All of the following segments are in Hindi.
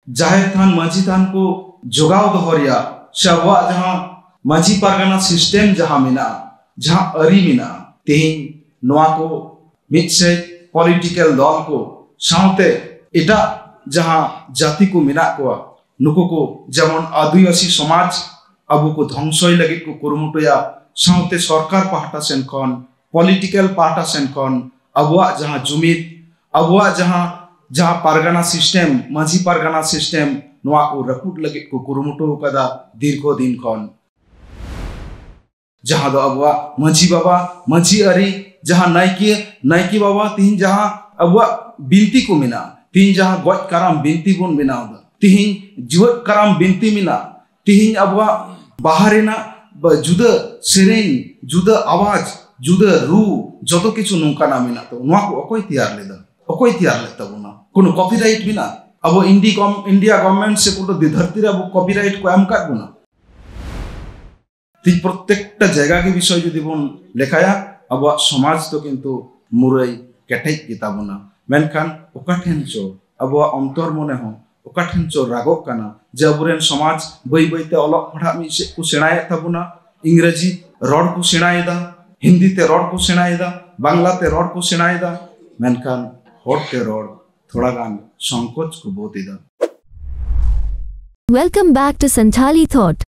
जाहिर थान माझी थान को जोगाव दोहरिया से अब जहाँ माझी पारगाना सिस्टम जहाँ मिना जहाँ अरी मिना तेहिं नोआ को मिसे पॉलिटिकल दल को साउते इटा जहाँ जाति को मिना को नुको को जेमन आदिवासी समाज अबु को ध्वंसय लगे को कुरुमुटुया साउते सरकार पाहटा सेन खन पॉलिटिकल पाहटा सेन खन अबुआ जहाँ जुमिद अबुआ जहाँ पारगाना सिस्टम माझी पारगाना सिस्टम नोआ को रपुट लगे को कुरुमुटु कदा दीर्घ दिन खन जहाँ दो अबुआ माझी बाबा माझी अरी जहाँ नायकी बाबा तीन जहाँ अबुआ बिनती को मिना तीन जहाँ गज कराम बिनती बुन बनाव दा तीन जुवत कराम बिनती मिना तीन अबुआ बाहरेना जुदा सेरेन जुदा आवाज जुदा रू जतो किछु नोंकाना मिना तो नोआ को अकोय तैयार लेता बुना कोनो कॉपीराइट बिना अब इंडिया गवर्नमेंट से को धरती रे अब कॉपीराइट को एम का बुना ती प्रत्येकटा जगह के विषय जुदी बन लेखाया अब समाज तो किंतु मुरई केटेज गिता बुना मेनखान ओकाठेन चो अब अंतर मने हो ओकाठेन चो रागोक काना जे अबुरेन समाज बई बईते अलग पढ़ा मिसे को सेणाये ताबुना इंग्रजी रड को सेणायेदा हिंदी ते रड को सेणायेदा बांग्ला ते रड को सेणायेदा मेनखान हर ते रड थोड़ा गान संकोच को बोतीदा। Welcome back to Santali Thought.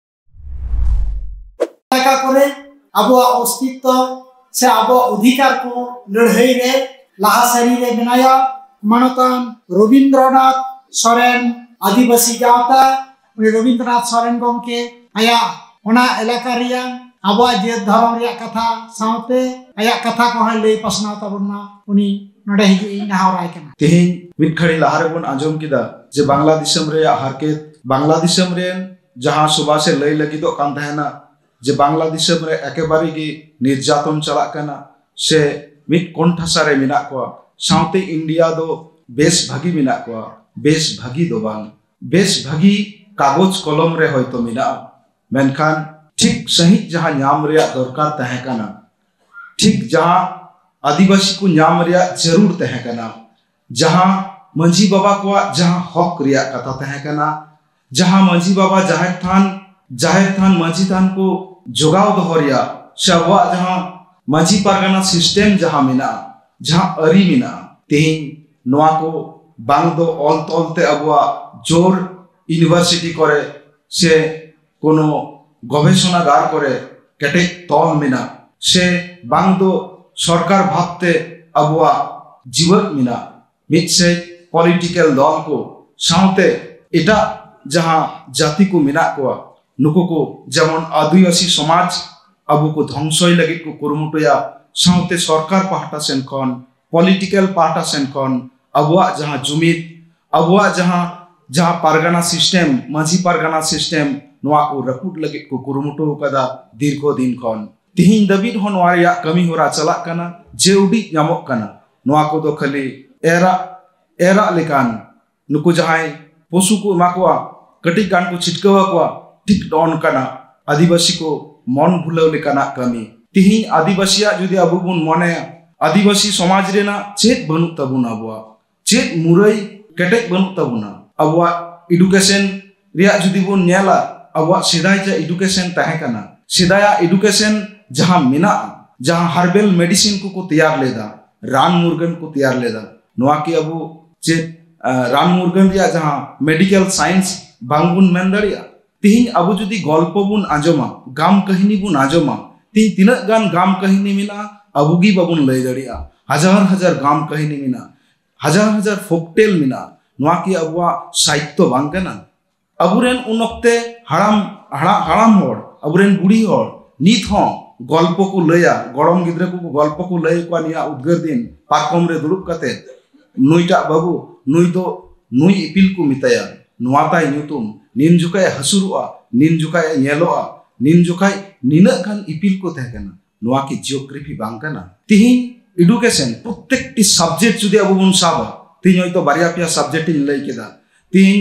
अब अस्तित्व से अब अधिकार को लड़ाई रे लाहासारी रे बनाया मानतान रवींद्रनाथ सोरेन आदिवासी गावता रवींद्रनाथ सोरेन गंके आया ओना इलाका रिया अब जे धर्म रिया कथा साउते आया कथा को है ले पसना तबना उनी नडे हिजु नाहराय कना तेहिं मिद खड़ी लहारे बन आजम किदा जे बांग्लादेशम रे हारकेत बांग्लादेशम रे जहां सुबह से लई लगी तो कान तहना जे बांग्लादेशम रे एकेबारे की निर्यातन चला कना से मिद कोंठासा रे मिना को साउते इंडिया दो बेस भागी मिना को बेस भागी दो बांग बेस भागी कागज कलम रे होयतो मिना मेनखान ठीक सही जहां न्याम रे दरकार तहे कना ठीक जहां आदिवासी को न्याम रे जरूर तहे कना जहां मंझी बाबा को जहां हक रिया कथा तहे कना जहां मंझी बाबा जाहिर थान माझी थान को जोगाव दोहरिया से अब जहाँ माझी पारगाना सिस्टम जहाँ मिना जहाँ अरी मिना तेहिं नोआ को बांग दो ऑल तोलते अब जोर यूनिवर्सिटी करे से कोनो गवेषणागार करे केटे तोल मिना से बांग दो सरकार भावते अब जीवन मिना मिद से पॉलिटिकल दल को साउते इटा जहाँ जाति को मिना को नुको को जेमन आदिवासी समाज अबु को ध्वंसय लगे को कुरुमुटुया साउते सरकार पाहटा सेन खन पॉलिटिकल पाहटा सेन खन अबुआ जहाँ जुमिद अबुआ जहाँ पारगाना सिस्टम माझी पारगाना सिस्टम नोआ को रपुट लगे को कुरुमुटु कदा दीर्घ दिन खन तिहिं दबिद हो नोआ रिया कमी होरा चला कना जे उडी नामक कना नोआ को दो खाली एरा लेकान नुको जहां पशु को माकोआ कटी गान को छिटकावा को ठीक डॉन कना आदिवासी को मन भुलाव लेकाना कमी तिहिं आदिवासिया जुदी अबु बुन मने आदिवासी समाज रेना चेत बनु तबुना अबुआ चेत मुरई केटेक बनु तबुना अबुआ एडुकेशन रिया जुदी बुन नेला अबुआ सिदाय जा एडुकेशन तहे कना सिदाया एडुकेशन जहां मिना जहां हर्बल मेडिसिन को तैयार लेदा रान मुर्गन को तैयार लेदा नोआ की अबु चेत रान मुर्गन रिया जहां मेडिकल साइंस बांगबुन मेन दड़िया तिहिं अबु जुदी गल्प बुन आजमा गाम कहिनी बुन आजमा तिहिं तिना गान गाम कहिनी मिना अबुगी बाबुन लय दड़िया हजार गाम कहिनी मिना हजार फोकटेल मिना नोआ की अबुआ साहित्य बांग कना अबुरेन उन वक्ते हाड़ाम होड़ अबुरेन बुढ़ी होड़ नित हो गल्प को लया गरम गिद्रे को गल्प को लय को निया उद्गार दिन पारकम रे दुड़ुब कते नुईटा बाबू नुई इपिल को मिताया नुआताय न्यूतुम निन जुकाय हसुरुआ निन जुकाय नेलोआ निन जुकाय निना गान इपिल को तहकना नुआ की जियोग्राफी बांग कना तिहिं एडुकेशन प्रत्येकटी सब्जेक्ट जुदी अब बुन साबा तिहिं होयतो बारिया पिया सब्जेक्ट इन लय केदा तिहिं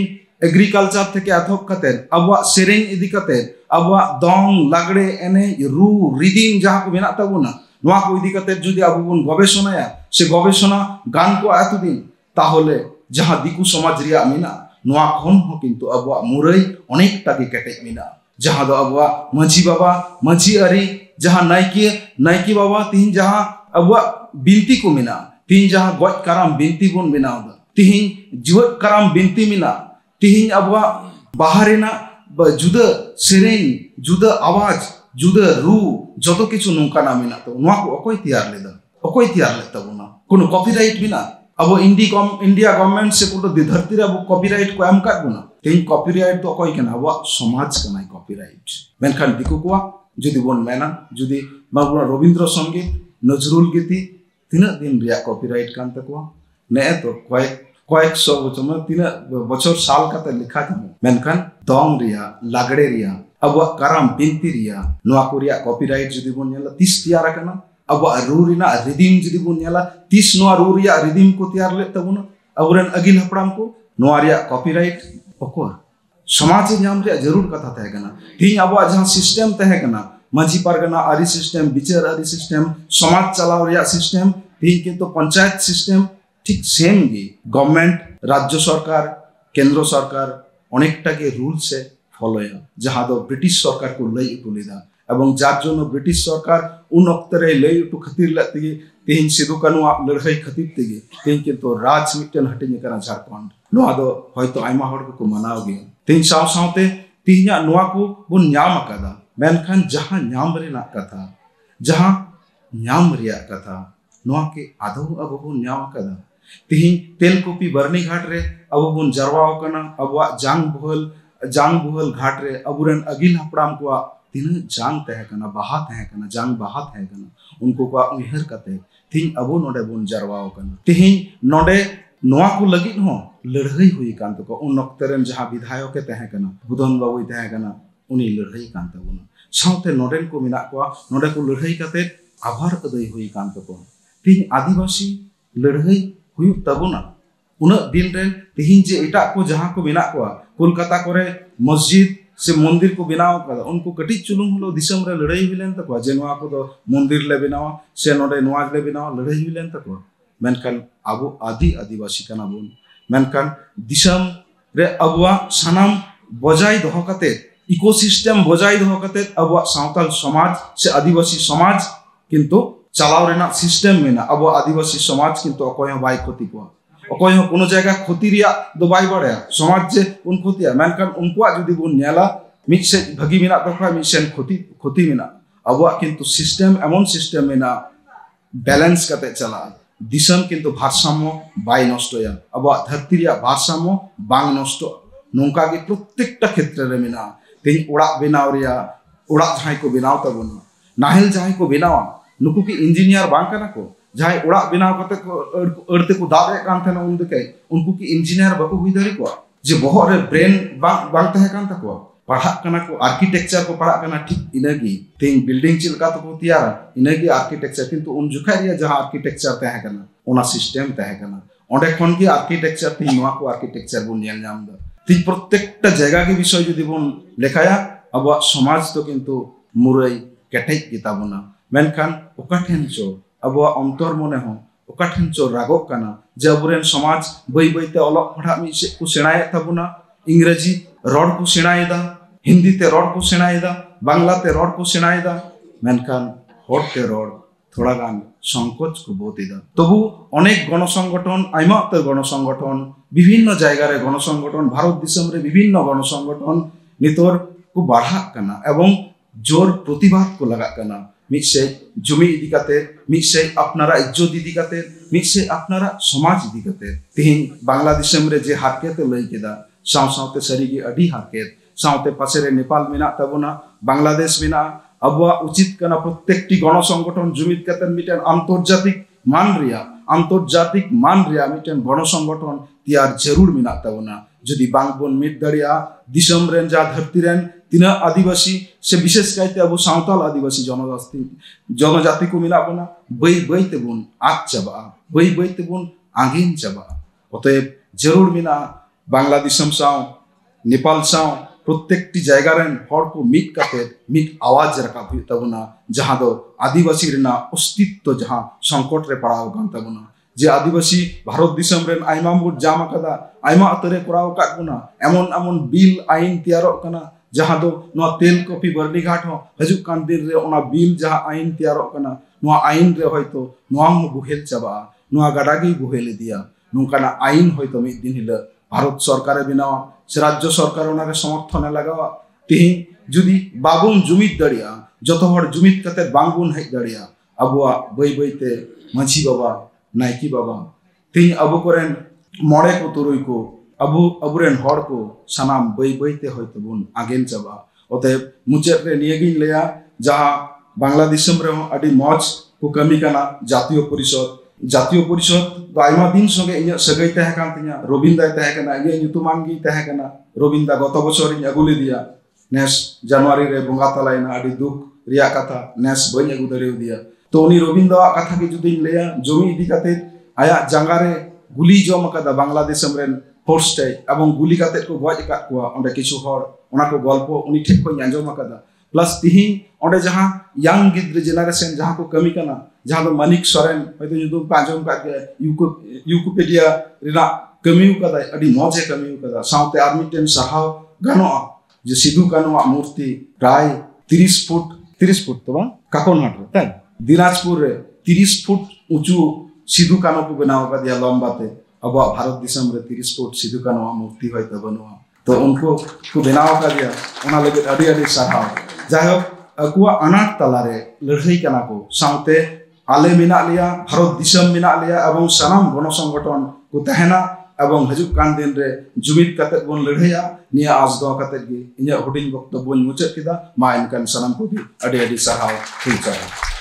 एग्रीकल्चर थेके एथोब कते अबुआ सेरेन इदी कते अबुआ दंग लागड़े एने रू रिदिम जहां को मेना ताबुना नुआ को इदी कते जुदी अब बुन गवेषणाया से गवेषणा गान को आतु दिन ताहले जहां दिकु समाज रिया मिना नोआ खन हो किंतु अबुआ मुरई अनेकटा गे केटेज मेना जहां दो अबुआ मांझी बाबा मांझी अरी जहां नायकी बाबा तीन जहां अबुआ बिनती को मेना तीन जहां गज कराम बिनती बोन बनाव दा तीन जीवत कराम बिनती मेना तीन अबुआ बाहरेना जुदा सेरेन जुदा आवाज जुदा रू जतो किछु नोंकाना मेना तो नोआ को अकोय तैयार लेदा अकोय तैयार लेता बोना कोनो कॉपीराइट मेना अब इंडिया गवर्नमेंट से को धरती रे अब कॉपीराइट को एम काट बोना तेन कॉपीराइट तो अकोय कना अब समाज कना कॉपीराइट मेनखान दिकु को जुदी बोन मेना जुदी बाबुना रविंद्र संगीत नजरुल गीति तीना दिन रिया कॉपीराइट कान तको ने तो कয়েক सौ बचर तीना बचर साल काते लिखा जामो मेनखान दंग रिया लागड़े रिया अब कराम बिनती रिया नोआ को रिया कॉपीराइट जुदी बोन नेला 30 तैयार कना अब रू रिना रिदीम जुदी बोन नेला 30 नोआ रू रिया रिदीम को तैयार ले तबुना अबरेन अगिल हपड़ाम को नोआ रिया कॉपीराइट ओकर समाज नाम रिया जरूर कथा तहे कना तीन अब जहां सिस्टम तहे कना मांझी पारगना आरी सिस्टम बिचार आरी सिस्टम समाज चलाव रिया सिस्टम तीन किंतु पंचायत सिस्टम ठीक सेम गे गवर्नमेंट राज्य सरकार केंद्र सरकार अनेकटा के रूल से फॉलोया जहां दो ब्रिटिश सरकार को लई उटु लेदा एवं जार जोनो ब्रिटिश सरकार उन अक्तरे लई उटु खातिर लती तीन सिदु कानू लड़ाई खातिर तेगे तीन किंतु राज मिटन हटिने कना झारखंड नोआ दो होयतो आयमा हड़ को मनाव गे तीन साव सावते तीना नोआ को बुन न्याम अकादा मेनखान जहां न्याम रेना कथा जहां न्याम रिया कथा नोआ के आदो अब बुन न्याम अकादा तीन तेलकुपी बरनी घाट रे अब बुन जरवाव कना अब जांग बुहल घाट रे अबुरन अगिल हपड़ाम को तीन जांग तहे कना बाहा तहे कना जांग बाहा तहे कना उनको को उहर कते तीन अबो नोडे बुन जरवाव कना तीन नोडे नोआ को लगिन हो लड़ाई हुई कान तो उन अक्तरेन जहां विधायक के तहे कना बुधन बाबू तहे कना उनी लड़ाई कान तबुना साउते नोडेन को मिना को नोडे को लड़ाई कते आभार अदय हुई कान तो तीन आदिवासी लड़ाई हुई तबुना उन दिन रेन तीन जे एटा को जहां को मिना को कोलकाता करे मस्जिद से मंदिर को बनाव कदा उनको कटी चुलुम हलो दिसम रे लड़ाई हुइलेन तको जे नोआ को दो मंदिर ले बनावा से नोडे नोआ ले बनावा लड़ाई हुइलेन तको मेनखान आबो आदिवासी कना बोन मेनखान दिसम रे अबुआ सनाम बजाय दोहो कते इकोसिस्टम बजाय दोहो कते अबुआ सावताल समाज से आदिवासी समाज किंतु चलाव रेना सिस्टम मेना अब आदिवासी समाज किंतु अकोय बाय क्षति को अकोय कोनो जगह क्षति रिया दो बाय बड़े समाज जे उन क्षतिया मेनखान उनको जुदी बुन नेला मिट से भगी मेना तखा मिट से क्षति मेना अब किंतु सिस्टम एमन सिस्टम मेना बैलेंस कते चला दिसम किंतु भारसाम्य बाय नष्टया अब धरती रिया भारसाम्य बांग नष्ट नोंका के प्रत्येकटा क्षेत्र रे मेना तेन ओड़ा बेनाव रिया ओड़ा जहां को बेनाव तबुना नाहेल जहां को बेनावा नुकु की इंजीनियर बांग कना को जहां ओड़ा बेनाव कते को अड़ते को दादे कान थेना उन देखे उनको की इंजीनियर बको हुई दरी को जे बहर रे ब्रेन बांग तहे कान तको पढ़ा कना को आर्किटेक्चर को पढ़ा कना ठीक इनगी तेन बिल्डिंग चिलका तो को तैयार इनगी आर्किटेक्चर किंतु उन जुखा रिया जहां आर्किटेक्चर तहे कना ओना सिस्टम तहे कना ओंडे खन की आर्किटेक्चर ती नोआ को आर्किटेक्चर बुन नेल नाम दा ती प्रत्येकटा जगह के विषय जदि बुन लेखाया अब समाज तो किंतु मुरई केटेज गिताबुना मेनखान ओकाठेन चो अब अंतर मने हो ओकाठेन चो रागो कना जे अबुरेन समाज बई बईते अलग पढ़ा मी से को सेणाय तबुना इंग्रजी रड को सेणायदा हिंदी ते रड को सेणायदा बांग्ला ते रड को सेणायदा मेनखान होते रड थोड़ा गान संकोच को बोतीदा तबु अनेक गणसंगठन आइमा ते गणसंगठन विभिन्न जायगा रे गणसंगठन भारत दिसम रे विभिन्न गणसंगठन नितोर को बढ़ा कना एवं जोर प्रतिवाद को लगा कना मिसे जुमी इदी काते मिसे अपनारा इज्जत इदी काते मिसे अपनारा समाज इदी काते तीन बांग्लादेशम रे जे हारकेत लई केदा साव सावते सरीगी अडी हारकेत सावते पासे रे नेपाल मेना तबुना बांग्लादेश मेना अबुआ उचित कना प्रत्येकटी गणसंगठन जुमित काते मिटेन आंतर्जातिक मान रिया मिटेन गणसंगठन तैयार जरूर मेना तबुना जदि बांगबोन मिट दरिया दिसम रेन जा धरती रेन तीना आदिवासी से विशेष कायते अब सावताल आदिवासी जनजाति को मिला बना बई बई तेबुन आग चाबा बई बई तेबुन आगिन चाबा अतएव जरूर मिना बांग्लादेशम साव नेपाल साव प्रत्येकटी जायगा रेन हर को मिट काते मिट आवाज रखा हुई तबुना जहां दो आदिवासी रेना अस्तित्व जहां संकट रे पड़ाव कान तबुना जे आदिवासी भारत दिसम रेन आयमा बुट जाम अकादा आयमा अतरे कोराव काट बुना एमन एमन बिल आईन तैयारोग कना जहां दो नोआ तेल कॉफी बर्नी घाट हो हजुक कान दिन रे ओना बिल जहां आईन तैयारोग कना नोआ आईन रे होयतो नोआ हो बुहेल चाबा नोआ गडागी बुहेल दिया नोकाना आईन होयतो मिद दिन हिला भारत सरकार बनावा से राज्य सरकार ओना रे समर्थन लगावा तिहि जुदी बाबुन जुमिद दड़िया जतो हर जुमिद कते बांगुन हेज दड़िया अबुआ बई बईते मांझी बाबा नायकी बाबा तिहि अबु कोरेन मोड़े को तुरुई को अबुरेन हर को सानाम बई बईते होयतो बुन आगेन चाबा ओते मुचाद रे नियगिन लेया जहां बांग्लादेशम रे अडी मौज को कमी कना जातीय परिषद तो आयमा दिन संगे इन सगई तहे कान तिया रविंदा तहे कना इन युतुमान गी तहे कना रविंदा गत बछर इन अगुले दिया नेस जनवरी रे बंगा तलायना अडी दुख रिया कथा नेस बई अगु दरेव दिया तो उनी रविंदा कथा के जुदी लेया जमी इदी काते आया जंगारे गुली जम कदा बांग्लादेशम रेन फोर्स टे एवं गुली काते को गज का कुआ ओंडे किछु हर ओना को गल्प उनी ठेक को आंजम कदा प्लस तिहि ओंडे जहां यंग गिद्र जेनरेशन जहां को कमी कना जहां दो मानिक सोरेन होयतो युदुम पांजम का यूकोपेडिया रिना कमी कदा अडी मौजे कमी कदा साउते आर्मी टेन सहाव गानो जे सिधु कानो मूर्ति प्राय 30 फुट तो बा काकोनहाट रे ताई दिनाजपुर रे 30 फुट ऊंचू सिधु कानो को बनाव का दिया लंबाते अब भारत दिसम रे 30 फुट सिधु कानो मूर्ति होयतो बनुआ तो उनको को बनाव का दिया ओना लगे अडी अडी सहाव जाहो अकुआ अनाट तलारे लड़ाई कना को साउते आले मिना लिया भारत दिसम मिना लिया एवं सनाम गण संगठन को तहना एवं हजुक कान दिन रे जुमिद कते बन लड़ाइया निया आज दो कते गी इnya हुडिंग वक्त बन मुचत किदा मा इनकन सनाम को भी अडी अडी सहाव ठीक